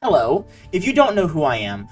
Hello. If you don't know who I am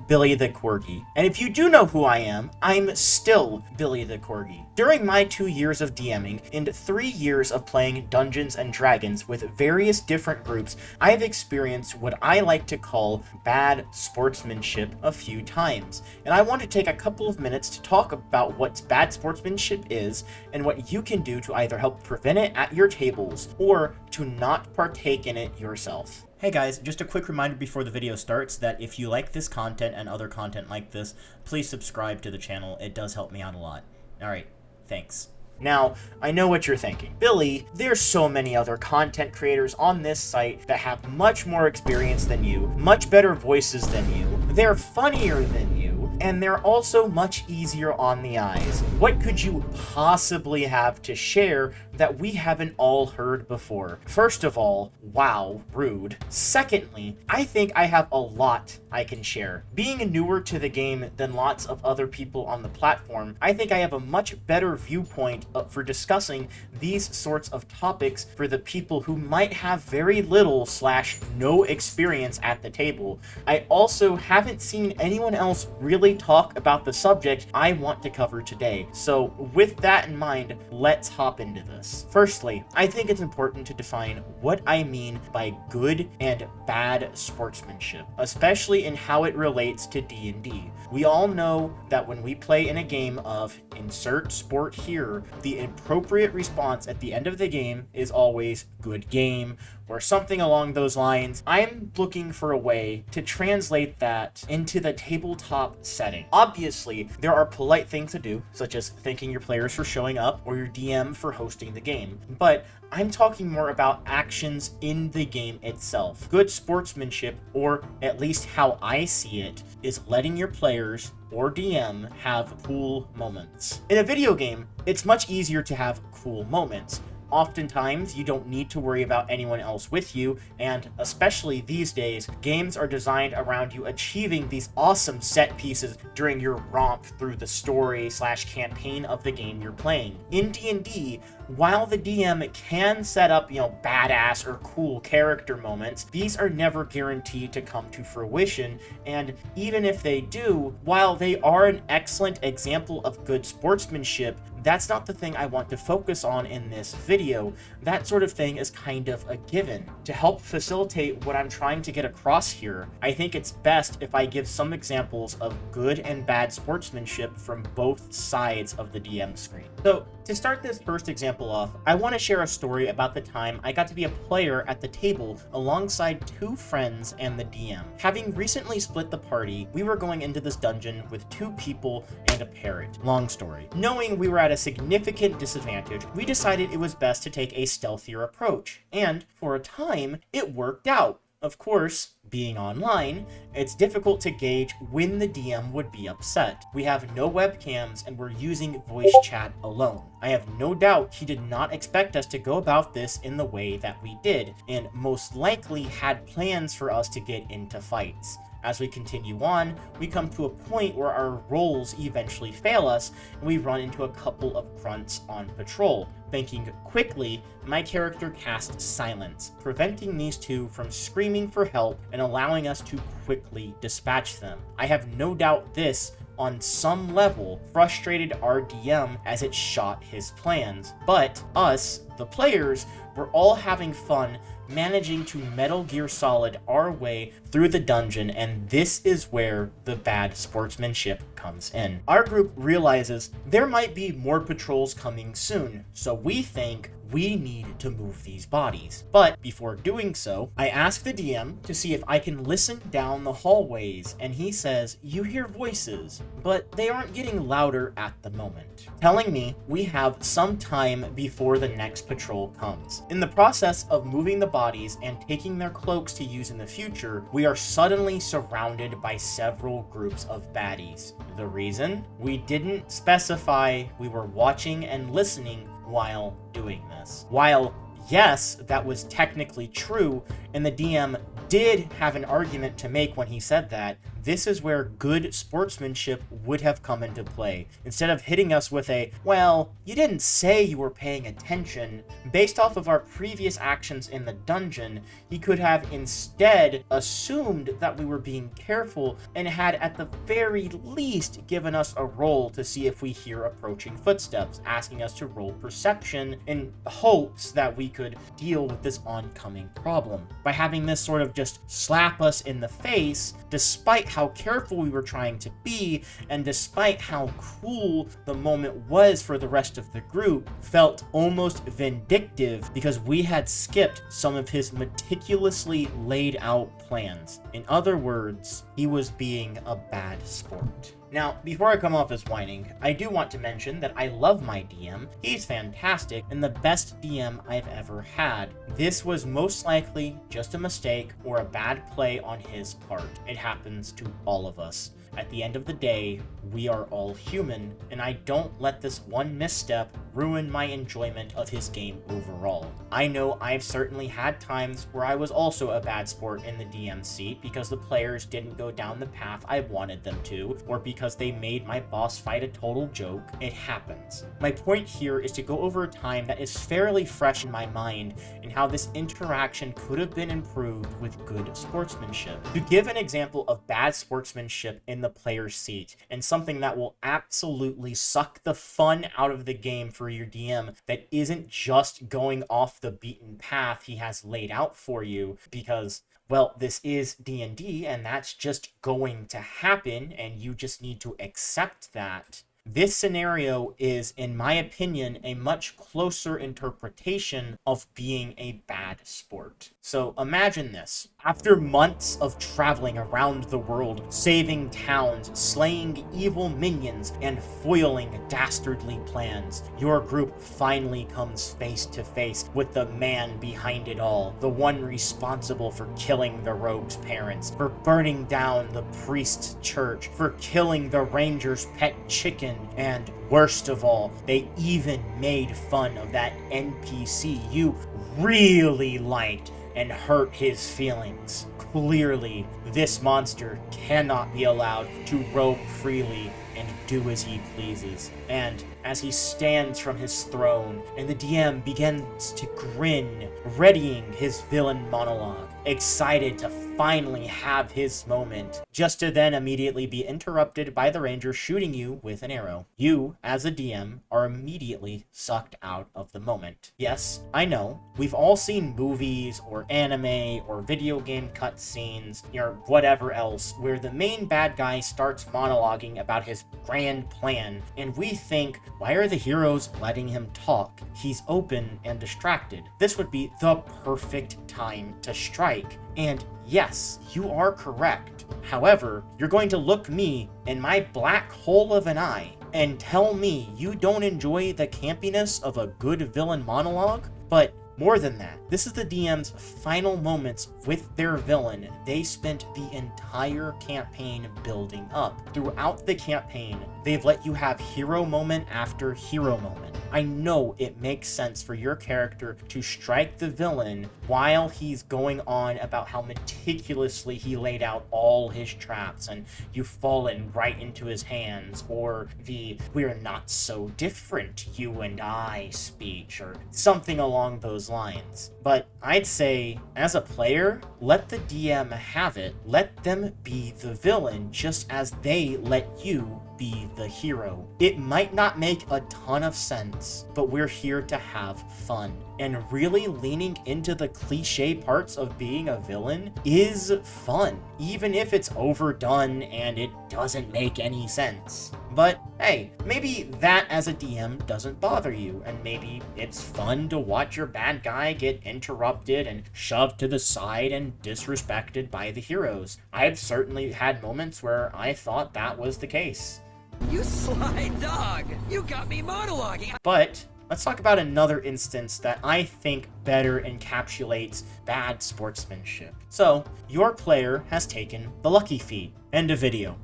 Billy the Corgi. And if you do know who I am, I'm still Billy the Corgi. During my 2 years of DMing and 3 years of playing Dungeons and Dragons with various different groups, I have experienced what I like to call bad sportsmanship a few times. And I want to take a couple of minutes to talk about what bad sportsmanship is and what you can do to either help prevent it at your tables or to not partake in it yourself. Hey guys, just a quick reminder before the video starts that if you like this content and other content like this, please subscribe to the channel. It does help me out a lot. Alright, thanks. Now, I know what you're thinking. Billy, there's so many other content creators on this site that have much more experience than you, much better voices than you, they're funnier than you, and they're also much easier on the eyes. What could you possibly have to share that we haven't all heard before? First of all, wow, rude. Secondly, I think I have a lot I can share. Being newer to the game than lots of other people on the platform, I think I have a much better viewpoint for discussing these sorts of topics for the people who might have very little / no experience at the table. I also haven't seen anyone else really talk about the subject I want to cover today. So with that in mind, let's hop into this. Firstly, I think it's important to define what I mean by good and bad sportsmanship, especially in how it relates to D&D. We all know that when we play in a game of insert sport here, the appropriate response at the end of the game is always good game or something along those lines. I'm looking for a way to translate that into the tabletop setting. Obviously, there are polite things to do, such as thanking your players for showing up or your DM for hosting the game, but I'm talking more about actions in the game itself. Good sportsmanship, or at least how I see it, is letting your players or DM have cool moments. In a video game, it's much easier to have cool moments. Oftentimes, you don't need to worry about anyone else with you, and especially these days, games are designed around you achieving these awesome set pieces during your romp through the story / campaign of the game you're playing. In D&D, while the DM can set up, badass or cool character moments, these are never guaranteed to come to fruition, and even if they do, while they are an excellent example of good sportsmanship, that's not the thing I want to focus on in this video. That sort of thing is kind of a given. To help facilitate what I'm trying to get across here, I think it's best if I give some examples of good and bad sportsmanship from both sides of the DM screen. So, to start this first example off, I want to share a story about the time I got to be a player at the table alongside 2 friends and the DM. Having recently split the party, we were going into this dungeon with 2 people and a parrot. Long story. Knowing we were at a significant disadvantage, we decided it was best to take a stealthier approach, and for a time, it worked out. Of course, being online, it's difficult to gauge when the DM would be upset. We have no webcams and we're using voice chat alone. I have no doubt he did not expect us to go about this in the way that we did, and most likely had plans for us to get into fights. As we continue on, we come to a point where our rolls eventually fail us, and we run into a couple of grunts on patrol. Thinking quickly, my character casts silence, preventing these 2 from screaming for help and allowing us to quickly dispatch them. I have no doubt this, on some level, frustrated our DM as it shot his plans, but us, the players, were all having fun managing to Metal Gear Solid our way through the dungeon, and this is where the bad sportsmanship comes in. Our group realizes there might be more patrols coming soon, so we think we need to move these bodies. But before doing so, I ask the DM to see if I can listen down the hallways, and he says, "You hear voices, but they aren't getting louder at the moment," telling me we have some time before the next patrol comes. In the process of moving the bodies and taking their cloaks to use in the future, we are suddenly surrounded by several groups of baddies. The reason? We didn't specify we were watching and listening while doing this. While yes, that was technically true, and the DM did have an argument to make when he said that. This is where good sportsmanship would have come into play. Instead of hitting us with a, well, you didn't say you were paying attention, based off of our previous actions in the dungeon, he could have instead assumed that we were being careful and had at the very least given us a roll to see if we hear approaching footsteps, asking us to roll perception in hopes that we could deal with this oncoming problem. By having this sort of just slap us in the face, despite how careful we were trying to be, and despite how cool the moment was for the rest of the group, felt almost vindictive because we had skipped some of his meticulously laid out plans. In other words, he was being a bad sport. Now, before I come off as whining, I do want to mention that I love my DM. He's fantastic and the best DM I've ever had. This was most likely just a mistake or a bad play on his part. It happens to all of us. At the end of the day, we are all human, and I don't let this one misstep ruin my enjoyment of his game overall. I know I've certainly had times where I was also a bad sport in the DM seat because the players didn't go down the path I wanted them to, or because they made my boss fight a total joke. It happens. My point here is to go over a time that is fairly fresh in my mind and how this interaction could have been improved with good sportsmanship. To give an example of bad sportsmanship in the player's seat, and something that will absolutely suck the fun out of the game for your DM that isn't just going off the beaten path he has laid out for you, because, well, this is D&D and that's just going to happen and you just need to accept that. This scenario is, in my opinion, a much closer interpretation of being a bad sport. So imagine this. After months of traveling around the world, saving towns, slaying evil minions, and foiling dastardly plans, your group finally comes face to face with the man behind it all, the one responsible for killing the rogue's parents, for burning down the priest's church, for killing the ranger's pet chicken, and worst of all, they even made fun of that NPC you really liked and hurt his feelings. Clearly, this monster cannot be allowed to roam freely and do as he pleases. And as he stands from his throne and the DM begins to grin, readying his villain monologue, excited to finally have his moment, just to then immediately be interrupted by the ranger shooting you with an arrow. You, as a DM, are immediately sucked out of the moment. Yes, I know, we've all seen movies or anime or video game cutscenes or whatever else where the main bad guy starts monologuing about his grand plan, and we think, why are the heroes letting him talk? He's open and distracted. This would be the perfect time to strike. And yes, you are correct. However, you're going to look me in my black hole of an eye and tell me you don't enjoy the campiness of a good villain monologue? But more than that, this is the DM's final moments with their villain they spent the entire campaign building up. Throughout the campaign, they've let you have hero moment after hero moment. I know it makes sense for your character to strike the villain while he's going on about how meticulously he laid out all his traps and you've fallen right into his hands, or the "we're not so different, you and I" speech, or something along those lines. But I'd say, as a player, let the DM have it. Let them be the villain just as they let you be the hero. It might not make a ton of sense, but we're here to have fun. And really leaning into the cliche parts of being a villain is fun, even if it's overdone and it doesn't make any sense. But hey, maybe that as a DM doesn't bother you, and maybe it's fun to watch your bad guy get interrupted and shoved to the side and disrespected by the heroes. I've certainly had moments where I thought that was the case. You sly dog! You got me monologuing! But let's talk about another instance that I think better encapsulates bad sportsmanship. So, your player has taken the lucky feat. End of video.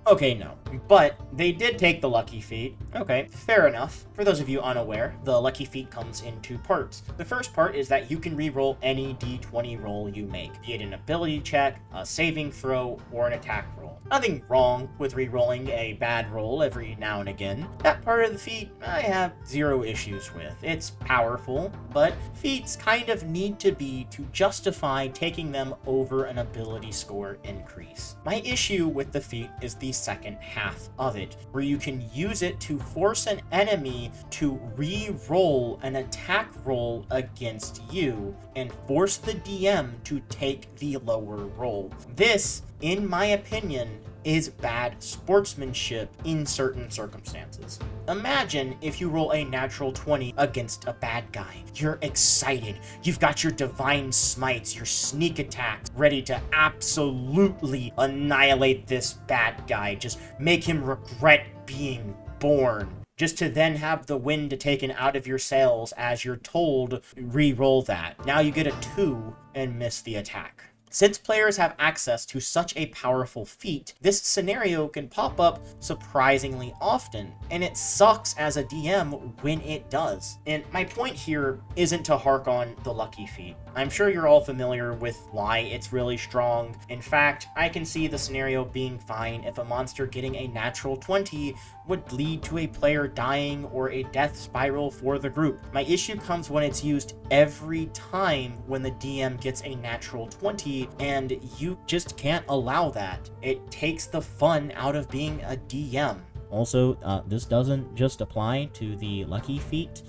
Okay, no. But they did take the lucky feat. Okay, fair enough. For those of you unaware, the lucky feat comes in two parts. The first part is that you can re-roll any d20 roll you make, be it an ability check, a saving throw, or an attack roll. Nothing wrong with re-rolling a bad roll every now and again. That part of the feat I have zero issues with. It's powerful, but feats kind of need to be to justify taking them over an ability score increase. My issue with the feat is the second half of it, where you can use it to force an enemy to re-roll an attack roll against you and force the DM to take the lower roll. This, in my opinion, is bad sportsmanship in certain circumstances. Imagine if you roll a natural 20 against a bad guy. You're excited. You've got your divine smites, your sneak attacks ready to absolutely annihilate this bad guy. Just make him regret being born. Just to then have the wind taken out of your sails as you're told, re-roll that. Now you get a 2 and miss the attack. Since players have access to such a powerful feat, this scenario can pop up surprisingly often, and it sucks as a DM when it does. And my point here isn't to hark on the lucky feat. I'm sure you're all familiar with why it's really strong. In fact, I can see the scenario being fine if a monster getting a natural 20 would lead to a player dying or a death spiral for the group. My issue comes when it's used every time when the DM gets a natural 20, and you just can't allow that. It takes the fun out of being a DM. Also, this doesn't just apply to the lucky feat.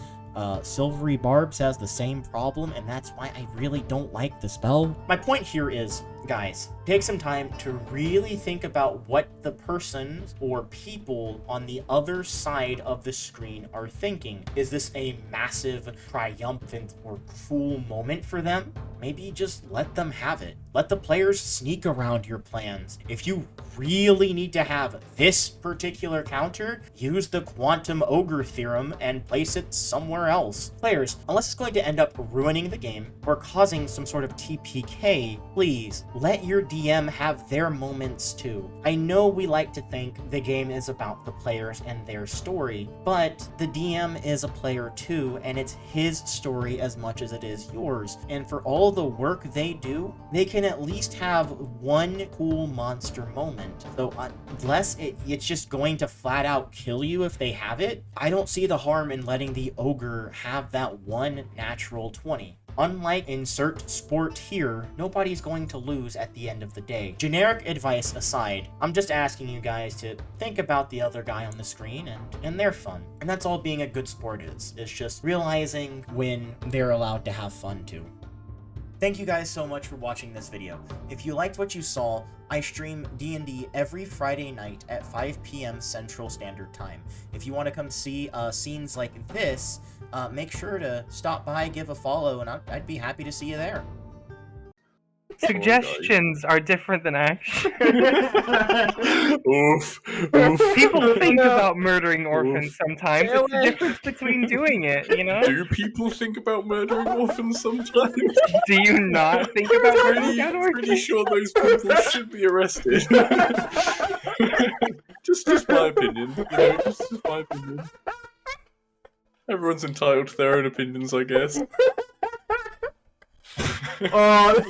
Silvery Barbs has the same problem, and that's why I really don't like the spell. My point here is, guys, take some time to really think about what the person or people on the other side of the screen are thinking. Is this a massive, triumphant, or cool moment for them? Maybe just let them have it. Let the players sneak around your plans. If you really need to have this particular counter, use the Quantum Ogre theorem and place it somewhere else. Players, unless it's going to end up ruining the game or causing some sort of TPK, please let your DM have their moments too. I know we like to think the game is about the players and their story, but the DM is a player too, and it's his story as much as it is yours. And for all the work they do, they can at least have one cool monster moment. So unless it's just going to flat out kill you if they have it, I don't see the harm in letting the ogre have that one natural 20. Unlike insert sport here, nobody's going to lose at the end of the day. Generic advice aside, I'm just asking you guys to think about the other guy on the screen and their fun. And that's all being a good sport is. It's just realizing when they're allowed to have fun too. Thank you guys so much for watching this video. If you liked what you saw, I stream D&D every Friday night at 5 p.m. Central Standard Time. If you want to come see scenes like this, make sure to stop by, give a follow, and I'd be happy to see you there. Suggestions are different than action. Oof. People think about murdering orphans sometimes. It's the difference between doing it, you know? Do people think about murdering orphans sometimes? Do you not think about murdering orphans? Pretty sure those people should be arrested. just my opinion. You know, just my opinion. Everyone's entitled to their own opinions, I guess. Oh.